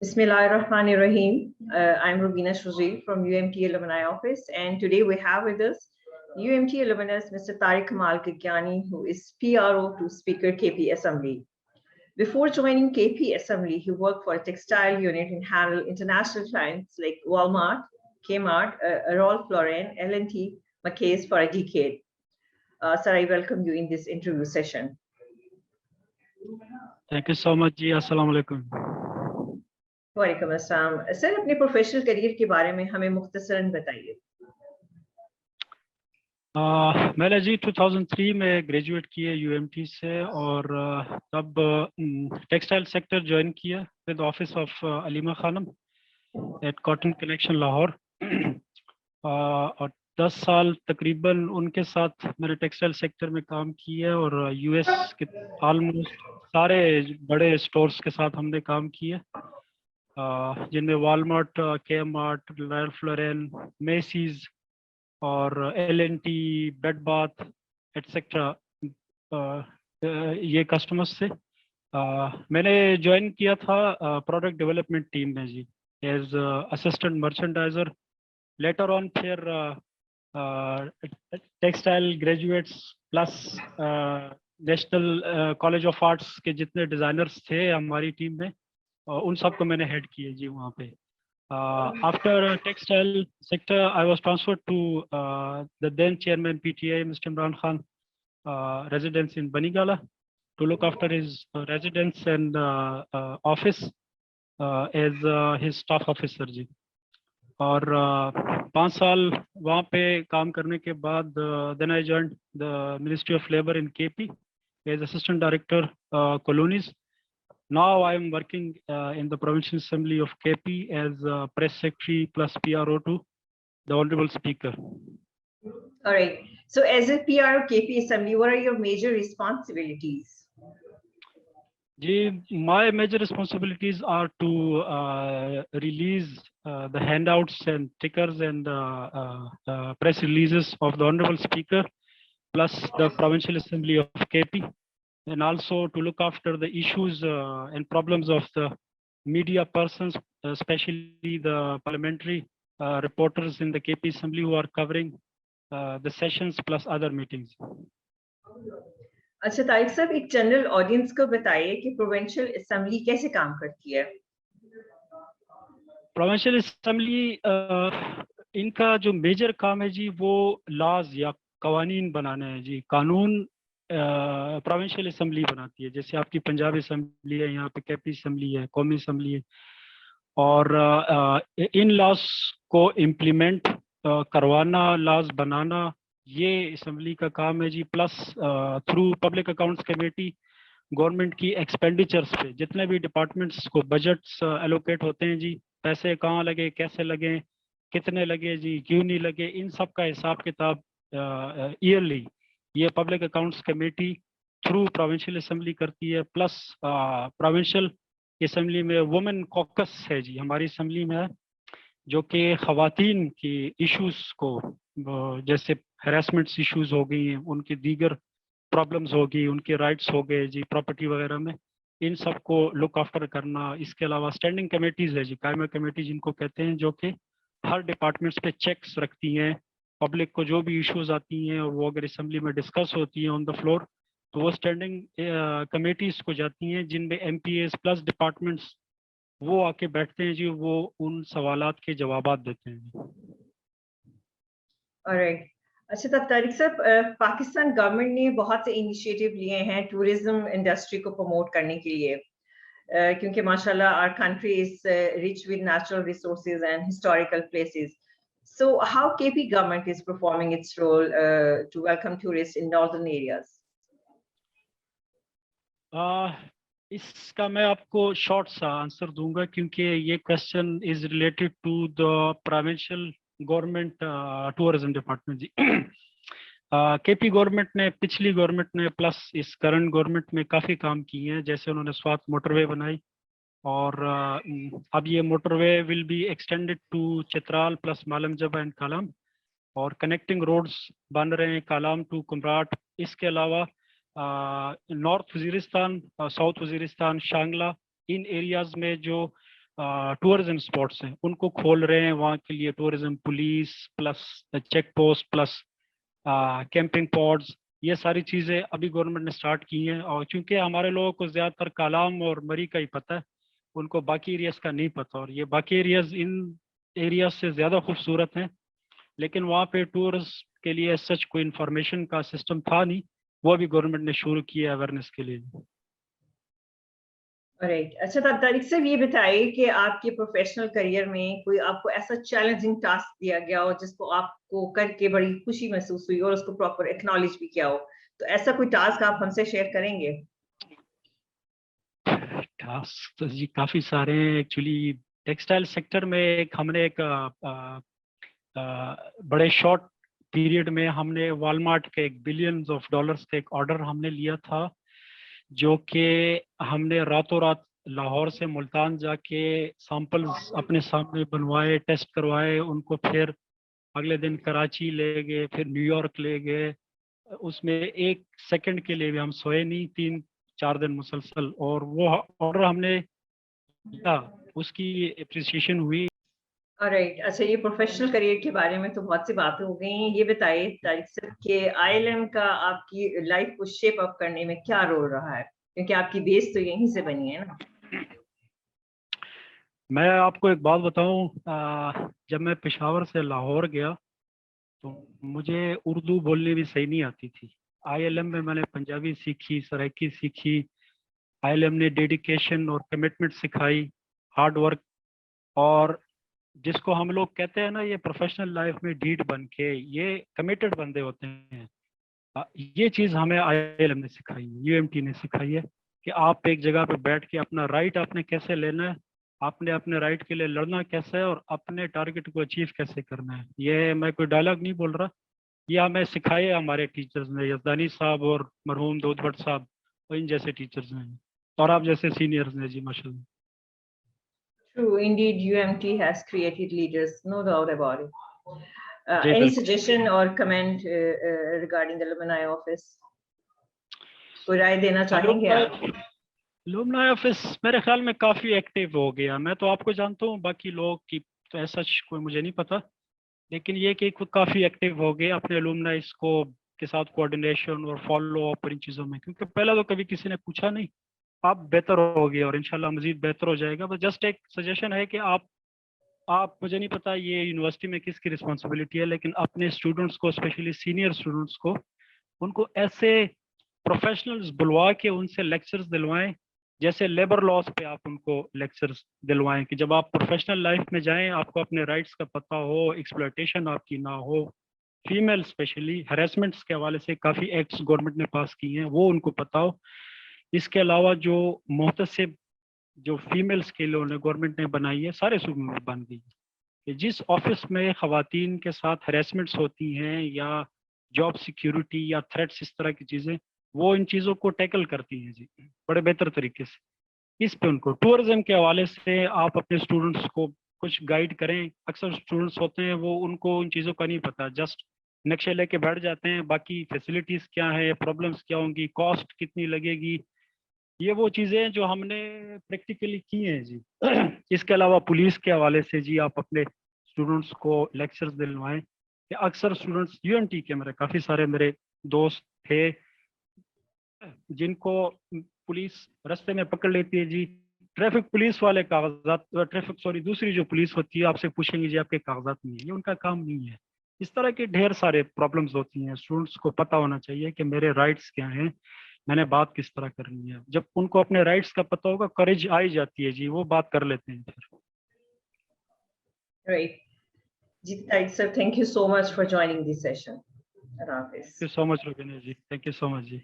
Bismillahirrahmanirrahim. I'm Rubina Shujeel from UMT Alumni Office, and today we have with us UMT alumnus Mr. Tariq Kamal Kigyani, who is PRO to Speaker KP Assembly. Before joining KP Assembly, he worked for a textile unit and handled international clients like Walmart, Kmart, Ralph Lauren, L&T, Mackay's for a decade. Sir, I welcome you in this interview session. Thank you so much. Assalamu alaikum. वालेकुम अस्सलाम. Sir, अपने professional career के बारे में हमें मुख्तसरन बताइए. मैंने जी 2003 में ग्रेजुएट किया यूएमटी से और तब टेक्सटाइल सेक्टर ज्वाइन किया with office of Aleema Khanum at cotton collection Lahore और 10 साल तकरीबन उनके साथ मैंने टेक्सटाइल सेक्टर में काम किया और यूएस के ऑलमोस्ट सारे बड़े स्टोर्स के साथ हमने काम किया जिनमें Walmart, Kmart, Ralph Lauren, Macy's और एल&टी, बेड बाथ एटसेट्रा ये कस्टमर्स से मैंने ज्वाइन किया था प्रोडक्ट डेवलपमेंट टीम में जी as assistant merchandiser. Later on फिर textile graduates plus National College of Arts के जितने डिज़ाइनर्स थे हमारी टीम में उन सब को मैंने हेड किया जी वहाँ पे. After textile sector, I was transferred to the then chairman PTA, Mr. Imran Khan, residence in Banigala, to look after his residence and office as his staff officer जी. और 5 साल वहाँ पे काम करने के बाद then I joined the Ministry of Labor in KP as Assistant Director Colonies. Now I am working in the Provincial Assembly of KP as Press Secretary plus PRO to the Honorable Speaker. All right. So as a PRO KP Assembly, what are your major responsibilities? My major responsibilities are to release the handouts and tickers and press releases of the Honorable Speaker plus the Provincial Assembly of KP. And also to look after the issues and problems of the media persons, especially the parliamentary reporters in the KP Assembly who are covering the sessions plus other meetings. अच्छा तारिक साहब, एक general audience को बताइए कि provincial assembly कैसे काम करती है. प्रोविंशियल असेंबली इनका जो मेजर काम है जी वो लॉज या कवानीन बनाना है जी. कानून प्रोविंशियल असेंबली बनाती है. जैसे आपकी पंजाब असेंबली है, यहाँ पे केपी असेंबली है, कौमी असेंबली है, और इन लॉज को इम्प्लीमेंट करवाना, लॉज बनाना, ये असेंबली का काम है जी. Plus through public accounts committee government की एक्सपेंडिचर्स पे जितने भी डिपार्टमेंट्स को बजट्स एलोकेट होते हैं जी, पैसे कहाँ लगे, कैसे लगे, कितने लगे जी, क्यों नहीं लगे, इन सब का हिसाब किताब ईयरली ये public accounts committee through provincial assembly करती है. प्लस प्रोविंशियल असेंबली में वुमेन कॉकस है जी हमारी असेंबली में, जो कि ख़वातीन की इश्यूज को जैसे हैरेसमेंट्स इश्यूज हो गई हैं, उनकी दीगर प्रॉब्लम्स हो गई, उनके राइट्स हो गए जी प्रॉपर्टी वगैरह में, इन सब को लुक आफ्टर करना. इसके अलावा स्टैंडिंग कमेटीज़ है जी, कायमा कमेटी जिनको कहते हैं, जो कि हर डिपार्टमेंट्स पे चेक्स रखती हैं. पब्लिक को जो भी इश्यूज आती हैं और वो अगर असेंबली में डिस्कस होती हैं ऑन द फ्लोर तो वो स्टैंडिंग कमेटीज को जाती हैं जिनमें एमपीएस प्लस डिपार्टमेंट्स वो आके बैठते हैं जी, वो उन सवालात के जवाबात देते हैं. ऑलराइट. अच्छा तब तारिक साहब, पाकिस्तान गवर्नमेंट ने बहुत से इनिशिएटिव लिए हैं टूरिज्म इंडस्ट्री को प्रमोट करने के लिए, क्योंकि माशाल्लाह our country is rich with natural resources and historical places. So how KP government is performing its role to welcome tourists in northern areas? इसका मैं आपको शॉर्ट सा आंसर दूंगा क्योंकि ये question is related to the provincial government tourism department जी. KP government ने, पिछली गवर्नमेंट ने प्लस इस करंट गवर्नमेंट में काफ़ी काम किए हैं. जैसे उन्होंने स्वात मोटरवे बनाई और अब ये motorway will be extended to Chitral plus Malam Jabba and Kalam, और कनेक्टिंग रोड्स बन रहे हैं कालाम टू कुमराट. इसके अलावा नॉर्थ वजीरिस्तान, साउथ वजीरिस्तान, शांगला, इन एरियाज़ में जो टूरिज्म स्पॉट्स हैं उनको खोल रहे हैं, वहाँ के लिए tourism police plus check post plus camping pods, ये सारी चीज़ें अभी गवर्नमेंट ने स्टार्ट की हैं। और चूंकि हमारे लोगों को ज़्यादातर कालाम और मरी का ही पता है, उनको बाकी एरियाज़ का नहीं पता, और ये बाकी एरियाज़ इन एरियाज से ज़्यादा खूबसूरत हैं, लेकिन वहाँ पे टूरिस्ट के लिए सच कोई इंफॉर्मेशन का सिस्टम था नहीं, वो अभी गवर्नमेंट ने शुरू किया अवेयरनेस के लिए। राइट, अच्छा तारिक साहब ये बताइए कि आपके प्रोफेशनल करियर में कोई आपको ऐसा चैलेंजिंग टास्क दिया गया हो जिसको आपको करके बड़ी खुशी महसूस हुई और उसको प्रॉपर एक्नॉलेज भी किया हो, तो ऐसा कोई टास्क आप हमसे शेयर करेंगे? टास्क तो जी काफ़ी सारे हैं एक्चुअली। टेक्सटाइल सेक्टर में हमने एक बड़े शॉर्ट पीरियड में हमने वॉलमार्ट के $1 बिलियन का एक ऑर्डर हमने लिया था, जो कि हमने रातों रात लाहौर से मुल्तान जाके सैंपल्स अपने सामने बनवाए, टेस्ट करवाए, उनको फिर अगले दिन कराची ले गए, फिर न्यूयॉर्क ले गए। उसमें एक सेकंड के लिए भी हम सोए नहीं, 3-4 दिन मुसलसल, और वो ऑर्डर हमने लिया, उसकी अप्रिसिएशन हुई। राइट, अच्छा ये प्रोफेशनल करियर के बारे में तो बहुत सी बातें हो गई हैं, ये बताइए तारिक साहब कि ILM का आपकी लाइफ को शेप अप करने में क्या रोल रहा है, क्योंकि आपकी बेस तो यहीं से बनी है ना। मैं आपको एक बात बताऊं, जब मैं पेशावर से लाहौर गया तो मुझे उर्दू बोलनी भी सही नहीं आती थी। ILM में मैंने पंजाबी सीखी, सराइकी सीखी। ILM ने डेडिकेशन और कमिटमेंट सिखाई, हार्ड वर्क, और जिसको हम लोग कहते हैं ना, ये प्रोफेशनल लाइफ में ढीठ बन के ये कमिटेड बंदे होते हैं। ये चीज़ हमें ILM ने सिखाई है, UMT ने सिखाई है कि आप एक जगह पे बैठ के अपना राइट आपने कैसे लेना है, आपने अपने राइट के लिए लड़ना कैसे है, और अपने टारगेट को अचीव कैसे करना है। ये मैं कोई डायलॉग नहीं बोल रहा, ये हमें सिखाए हमारे टीचर्स ने, यजदानी साहब और मरहूम दूध भट्ट साहब, और इन जैसे टीचर्स ने, और आप जैसे सीनियर्स ने जी, माशाल्लाह। True, indeed, UMT has created leaders, no doubt about it. Ji Any बिल्कुल। suggestion or comment regarding the alumni office? कोई राय देना चाहेंगे आप? लुमनाई ऑफिस मेरे ख्याल में काफ़ी एक्टिव हो गया। मैं तो आपको जानता हूँ, बाकी लोग की तो ऐसा कोई मुझे नहीं पता, लेकिन ये कि काफ़ी एक्टिव हो गए अपने अलुमनाइज को के साथ कोऑर्डिनेशन और फॉलो अप और इन चीज़ों में, क्योंकि पहले तो कभी किसी ने पूछा नहीं। आप बेहतर हो गए और इंशाल्लाह मजीद बेहतर हो जाएगा। बस जस्ट एक सजेशन है कि आप मुझे नहीं पता ये यूनिवर्सिटी में किसकी रिस्पॉन्सिबिलिटी है, लेकिन अपने स्टूडेंट्स को, स्पेशली सीनियर स्टूडेंट्स को, उनको ऐसे प्रोफेशनल्स बुलवा के उनसे लेक्चर्स दिलवाएं, जैसे लेबर लॉज पे आप उनको लेक्चर्स दिलवाएं, कि जब आप प्रोफेशनल लाइफ में जाएं आपको अपने राइट्स का पता हो, एक्सप्लॉयटेशन आपकी ना हो। फीमेल स्पेशली हैरेसमेंट्स के हवाले से काफ़ी एक्ट्स गवर्नमेंट ने पास किए हैं, वो उनको पता हो। इसके अलावा जो मुहतसिब जो फीमेल्स के लिए गवर्नमेंट ने बनाई है, सारे सूबों में बन गई है, कि जिस ऑफिस में ख़वातीन के साथ हैरेसमेंट्स होती हैं या जॉब सिक्योरिटी या थ्रेट्स, इस तरह की चीज़ें, वो इन चीज़ों को टैकल करती हैं जी, बड़े बेहतर तरीके से। इस पे उनको टूरिज्म के हवाले से आप अपने स्टूडेंट्स को कुछ गाइड करें। अक्सर स्टूडेंट्स होते हैं वो, उनको उन चीज़ों का नहीं पता, जस्ट नक्शे लेके बैठ जाते हैं, बाकी फैसिलिटीज़ क्या है, प्रॉब्लम्स क्या होंगी, कॉस्ट कितनी लगेगी, ये वो चीज़ें जो हमने प्रैक्टिकली की हैं जी। इसके अलावा पुलिस के हवाले से जी आप अपने स्टूडेंट्स को लेक्चर्स दिलवाएं, कि अक्सर स्टूडेंट्स UMT के मेरे काफ़ी सारे मेरे दोस्त थे जिनको पुलिस रास्ते में पकड़ लेती है जी, ट्रैफिक पुलिस वाले कागजात, ट्रैफिक सॉरी दूसरी जो पुलिस होती है आपसे पूछेंगे जी आपके कागजात नहीं है, ये उनका काम नहीं है। इस तरह के ढेर सारे प्रॉब्लम्स होती हैं। स्टूडेंट्स को पता होना चाहिए कि मेरे राइट्स क्या हैं, मैंने बात किस तरह करनी है। जब उनको अपने राइट्स का पता होगा, करेज आ ही जाती है जी, वो बात कर लेते हैं फिर। Right. जी Tariq sir, thank you so much for joining this session. Thank you so much Rubina ji, थैंक यू सो मच जी।